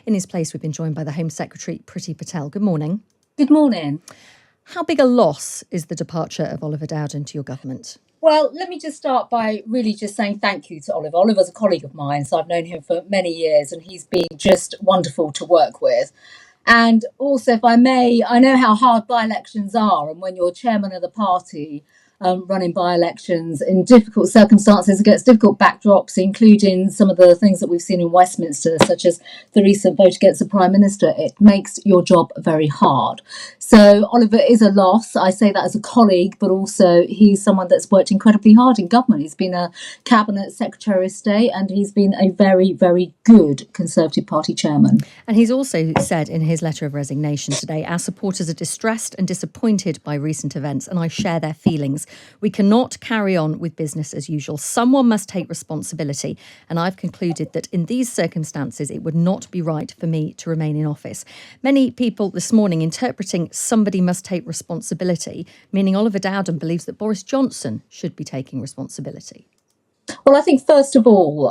In his place, we've been joined by the Home Secretary Priti Patel. Good morning. Good morning. How big a loss is the departure of Oliver Dowden to your government? Well, let me just start by really just saying thank you to Oliver. Oliver's a colleague of mine, so I've known him for many years and he's been just wonderful to work with. And also, if I may, I know how hard by-elections are, and when you're chairman of the party, running by-elections in difficult circumstances against difficult backdrops, including some of the things that we've seen in Westminster, such as the recent vote against the Prime Minister, it makes your job very hard. So Oliver is a loss. I say that as a colleague, but also he's someone that's worked incredibly hard in government. He's been a Cabinet Secretary of State and he's been a very, very good Conservative Party chairman. And he's also said in his letter of resignation today, our supporters are distressed and disappointed by recent events, and I share their feelings. We cannot carry on with business as usual. Someone must take responsibility. And I've concluded that in these circumstances, it would not be right for me to remain in office. Many people this morning interpreting somebody must take responsibility, meaning Oliver Dowden believes that Boris Johnson should be taking responsibility. Well, I think first of all,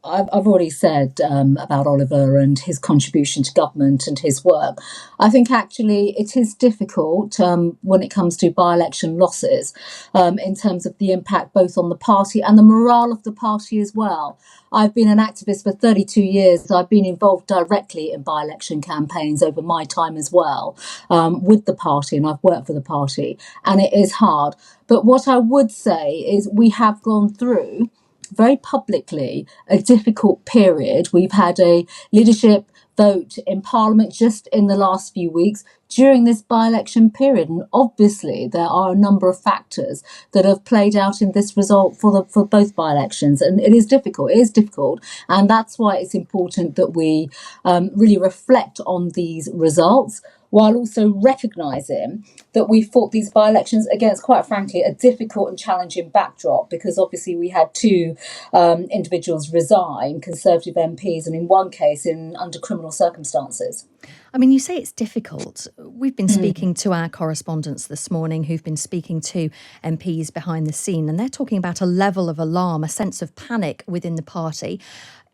I've already said about Oliver and his contribution to government and his work. I think actually it is difficult when it comes to by-election losses in terms of the impact both on the party and the morale of the party as well. I've been an activist for 32 years. I've been involved directly in by-election campaigns over my time as well with the party, and I've worked for the party, and it is hard. But what I would say is we have gone through very publicly a difficult period. We've had a leadership vote in Parliament just in the last few weeks during this by-election period. And obviously there are a number of factors that have played out in this result for both by-elections. And it is difficult. And that's why it's important that we really reflect on these results, while also recognising that we fought these by-elections against, quite frankly, a difficult and challenging backdrop, because obviously we had two individuals resign, Conservative MPs, and in one case under criminal circumstances. I mean, you say it's difficult. We've been speaking to our correspondents this morning who've been speaking to MPs behind the scene, and they're talking about a level of alarm, a sense of panic within the party.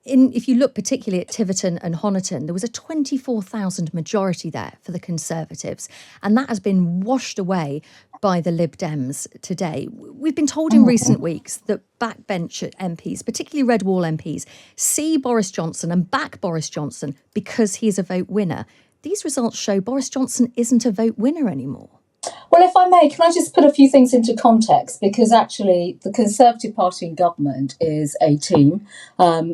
If you look particularly at Tiverton and Honiton, there was a 24,000 majority there for the Conservatives, and that has been washed away by the Lib Dems today. We've been told in recent weeks that backbench MPs, particularly Red Wall MPs, see Boris Johnson and back Boris Johnson because he's a vote winner. These results show Boris Johnson isn't a vote winner anymore. Well, if I may, can I just put a few things into context? Because actually the Conservative Party in government is a team.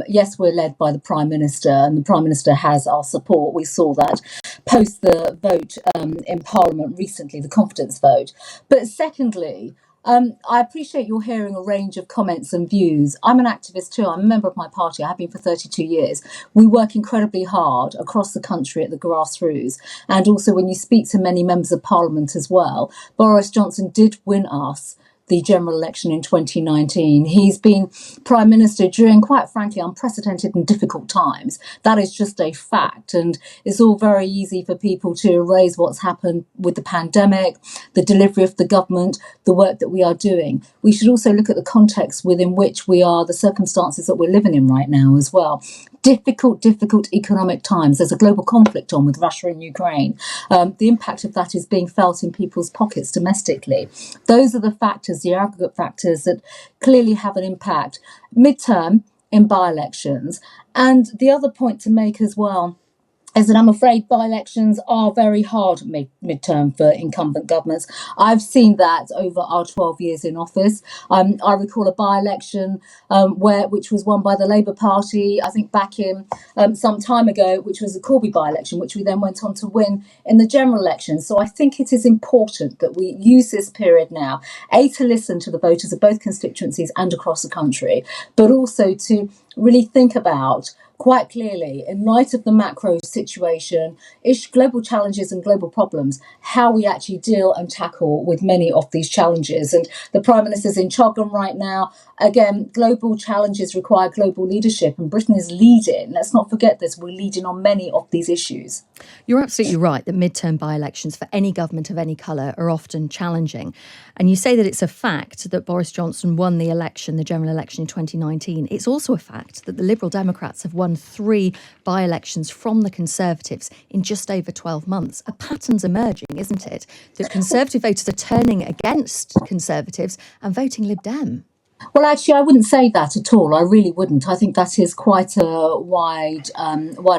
Yes, we're led by the Prime Minister, and the Prime Minister has our support. We saw that post the vote in Parliament recently, the confidence vote. But secondly, I appreciate you're hearing a range of comments and views. I'm an activist too. I'm a member of my party. I have been for 32 years. We work incredibly hard across the country at the grassroots. And also when you speak to many members of Parliament as well, Boris Johnson did win us the general election in 2019. He's been Prime Minister during, quite frankly, unprecedented and difficult times. That is just a fact. And it's all very easy for people to erase what's happened with the pandemic, the delivery of the government, the work that we are doing. We should also look at the context within which we are, the circumstances that we're living in right now as well. Difficult economic times. There's a global conflict on with Russia and Ukraine. The impact of that is being felt in people's pockets domestically. Those are the factors, the aggregate factors that clearly have an impact midterm in by-elections. And the other point to make as well is that I'm afraid by-elections are very hard midterm for incumbent governments. I've seen that over our 12 years in office. I recall a by-election which was won by the Labour Party, I think back in some time ago, which was the Corby by-election, which we then went on to win in the general election. So I think it is important that we use this period now, to listen to the voters of both constituencies and across the country, but also to really think about, quite clearly, in light of the macro situation, global challenges and global problems, how we actually deal and tackle with many of these challenges. And the Prime Minister's in Chogam right now. Again, global challenges require global leadership, and Britain is leading. Let's not forget this. We're leading on many of these issues. You're absolutely right that midterm by-elections for any government of any colour are often challenging. And you say that it's a fact that Boris Johnson won the election, the general election in 2019. It's also a fact fact that the Liberal Democrats have won 3 by-elections from the Conservatives in just over 12 months. A pattern's emerging, isn't it? That Conservative voters are turning against Conservatives and voting Lib Dem. Well, actually, I wouldn't say that at all. I really wouldn't. I think that is quite a wide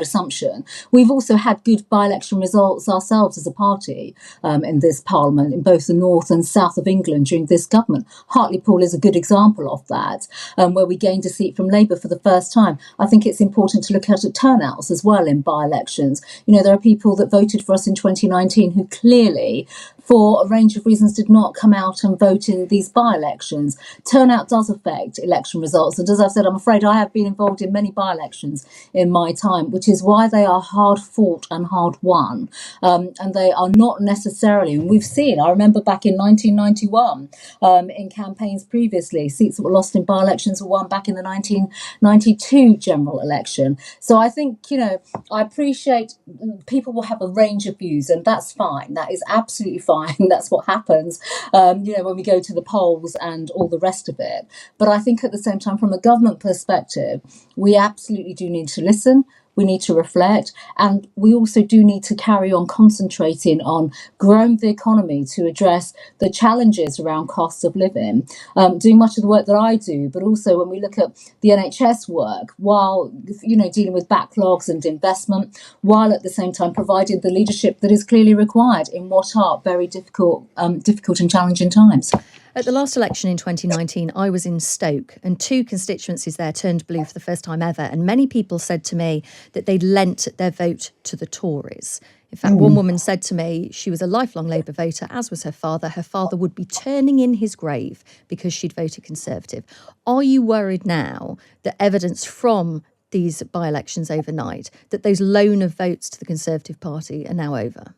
assumption. We've also had good by-election results ourselves as a party in this parliament, in both the north and south of England during this government. Hartlepool is a good example of that, where we gained a seat from Labour for the first time. I think it's important to look at turnouts as well in by-elections. You know, there are people that voted for us in 2019 who clearly, for a range of reasons, did not come out and vote in these by-elections. Turnout does affect election results. And as I've said, I'm afraid I have been involved in many by-elections in my time, which is why they are hard fought and hard won. And they are not necessarily, and we've seen, I remember back in 1991, in campaigns previously, seats that were lost in by-elections were won back in the 1992 general election. So I think, you know, I appreciate people will have a range of views, and that's fine. That is absolutely fine. That's what happens, you know, when we go to the polls and all the rest of it. But I think at the same time, from a government perspective, we absolutely do need to listen. We need to reflect, and we also do need to carry on concentrating on growing the economy to address the challenges around cost of living, doing much of the work that I do, but also when we look at the NHS work, while, you know, dealing with backlogs and investment, while at the same time providing the leadership that is clearly required in what are very difficult and challenging times. At the last election in 2019, I was in Stoke, and 2 constituencies there turned blue for the first time ever. And many people said to me that they'd lent their vote to the Tories. In fact, one woman said to me she was a lifelong Labour voter, as was her father. Her father would be turning in his grave because she'd voted Conservative. Are you worried now that evidence from these by-elections overnight, that those loan of votes to the Conservative Party are now over?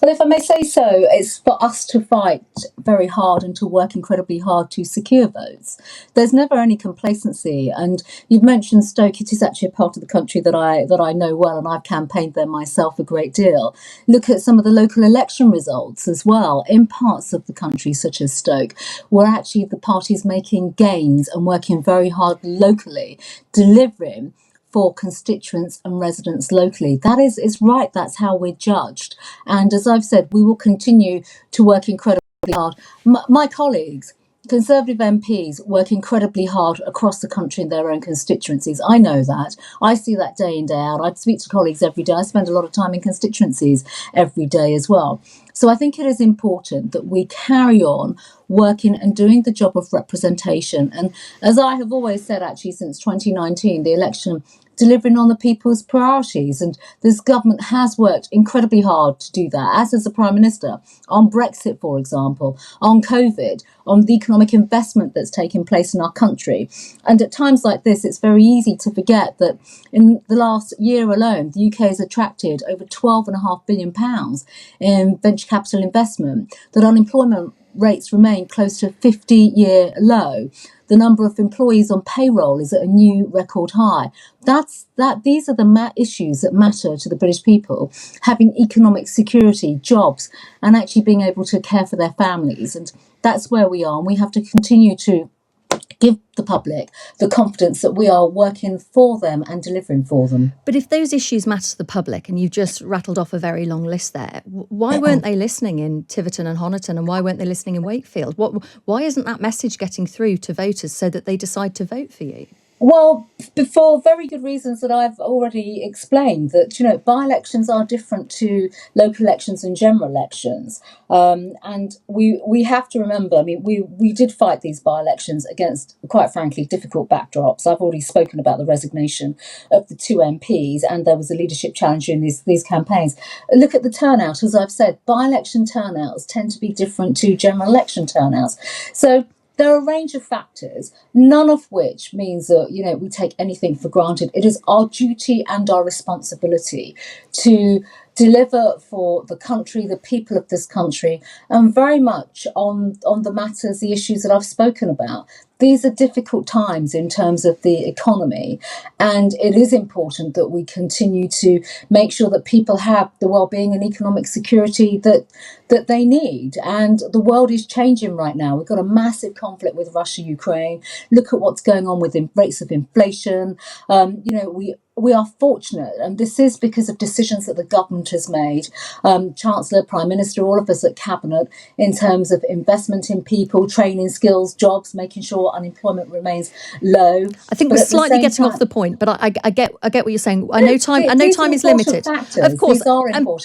Well, if I may say so, it's for us to fight very hard and to work incredibly hard to secure votes. There's never any complacency. And you've mentioned Stoke. It is actually a part of the country that I know well, and I've campaigned there myself a great deal. Look at some of the local election results as well in parts of the country, such as Stoke, where actually the party's making gains and working very hard locally, delivering for constituents and residents locally. That is right. That's how we're judged. And as I've said, we will continue to work incredibly hard. My colleagues, Conservative MPs, work incredibly hard across the country in their own constituencies. I know that. I see that day in, day out. I speak to colleagues every day. I spend a lot of time in constituencies every day as well. So I think it is important that we carry on working and doing the job of representation. And as I have always said, actually, since 2019, the election, delivering on the people's priorities. And this government has worked incredibly hard to do that, as has the Prime Minister, on Brexit, for example, on COVID, on the economic investment that's taking place in our country. And at times like this, it's very easy to forget that in the last year alone, the UK has attracted over £12.5 billion in venture capital investment, that unemployment rates remain close to a 50-year low. The number of employees on payroll is at a new record high. These are the issues that matter to the British people, having economic security, jobs, and actually being able to care for their families. And that's where we are. And we have to continue to give the public the confidence that we are working for them and delivering for them. But if those issues matter to the public, and you've just rattled off a very long list there, why weren't they listening in Tiverton and Honiton, and why weren't they listening in Wakefield? Why isn't that message getting through to voters so that they decide to vote for you? Well, for very good reasons that I've already explained, that, you know, by-elections are different to local elections and general elections. And we have to remember, I mean, we did fight these by-elections against, quite frankly, difficult backdrops. I've already spoken about the resignation of the 2 MPs, and there was a leadership challenge in these campaigns. Look at the turnout. As I've said, by-election turnouts tend to be different to general election turnouts. So there are a range of factors, none of which means that, you know, we take anything for granted. It is our duty and our responsibility to deliver for the country, the people of this country, and very much on the matters, the issues that I've spoken about. These are difficult times in terms of the economy, and it is important that we continue to make sure that people have the well-being and economic security that they need. And the world is changing right now. We've got a massive conflict with Russia, Ukraine. Look at what's going on with rates of inflation. We are fortunate, and this is because of decisions that the government has made, Chancellor, Prime Minister, all of us at Cabinet, in terms of investment in people, training, skills, jobs, making sure unemployment remains low. I think we're slightly getting off the point, but I get what you're saying. I know time is limited. Of course,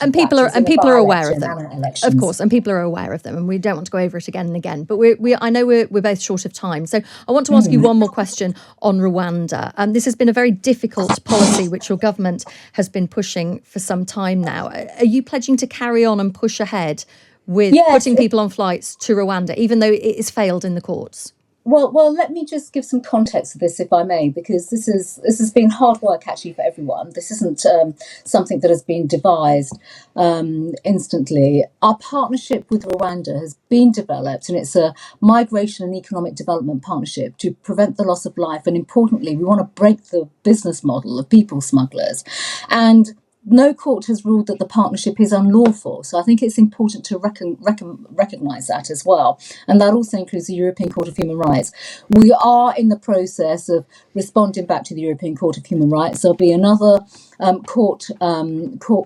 and people are aware of them. Of course, and people are aware of them, and we don't want to go over it again and again. But I know we're both short of time, so I want to ask you one more question on Rwanda. This has been a very difficult policy which your government has been pushing for some time now. Are you pledging to carry on and push ahead with putting people on flights to Rwanda, even though it has failed in the courts? Well, let me just give some context to this, if I may, because this has been hard work actually for everyone. This isn't something that has been devised instantly. Our partnership with Rwanda has been developed, and it's a migration and economic development partnership to prevent the loss of life. And importantly, we want to break the business model of people smugglers. And no court has ruled that the partnership is unlawful. So I think it's important to recognise that as well. And that also includes the European Court of Human Rights. We are in the process of responding back to the European Court of Human Rights. There'll be another court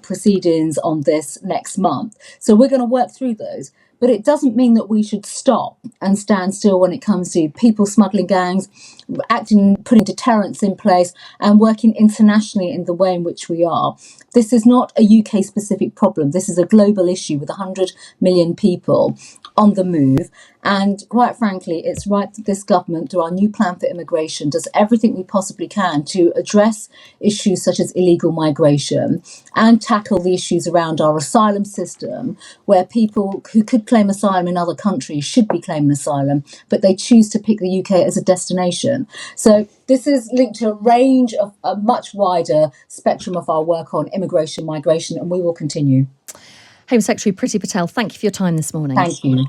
proceedings on this next month. So we're going to work through those. But it doesn't mean that we should stop and stand still when it comes to people smuggling gangs, putting deterrents in place and working internationally in the way in which we are. This is not a UK specific problem. This is a global issue with 100 million people on the move. And quite frankly, it's right that this government, through our new plan for immigration, does everything we possibly can to address issues such as illegal migration and tackle the issues around our asylum system, where people who could claim asylum in other countries should be claiming asylum, but they choose to pick the UK as a destination. So this is linked to a range of a much wider spectrum of our work on immigration, migration, and we will continue. Home Secretary Priti Patel, thank you for your time this morning. Thank you.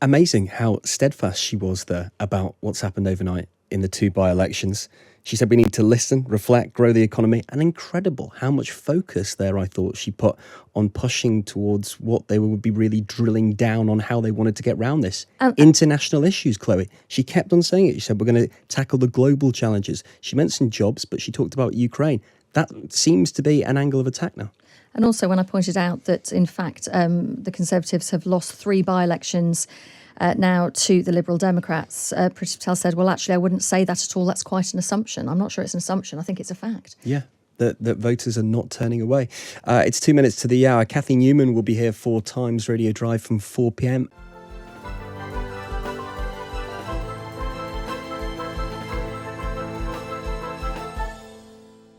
Amazing how steadfast she was there about what's happened overnight in the two by-elections. She said we need to listen, reflect, grow the economy, and incredible how much focus there I thought she put on pushing towards what they would be really drilling down on how they wanted to get around this. International issues, Chloe. She kept on saying it. She said we're going to tackle the global challenges. She mentioned jobs, but she talked about Ukraine. That seems to be an angle of attack now. And also when I pointed out that, in fact, the Conservatives have lost 3 by-elections now to the Liberal Democrats, Priti Patel said, well, actually, I wouldn't say that at all. That's quite an assumption. I'm not sure it's an assumption. I think it's a fact. Yeah, that voters are not turning away. It's 2 minutes to the hour. Kathy Newman will be here for Times Radio Drive from 4 p.m.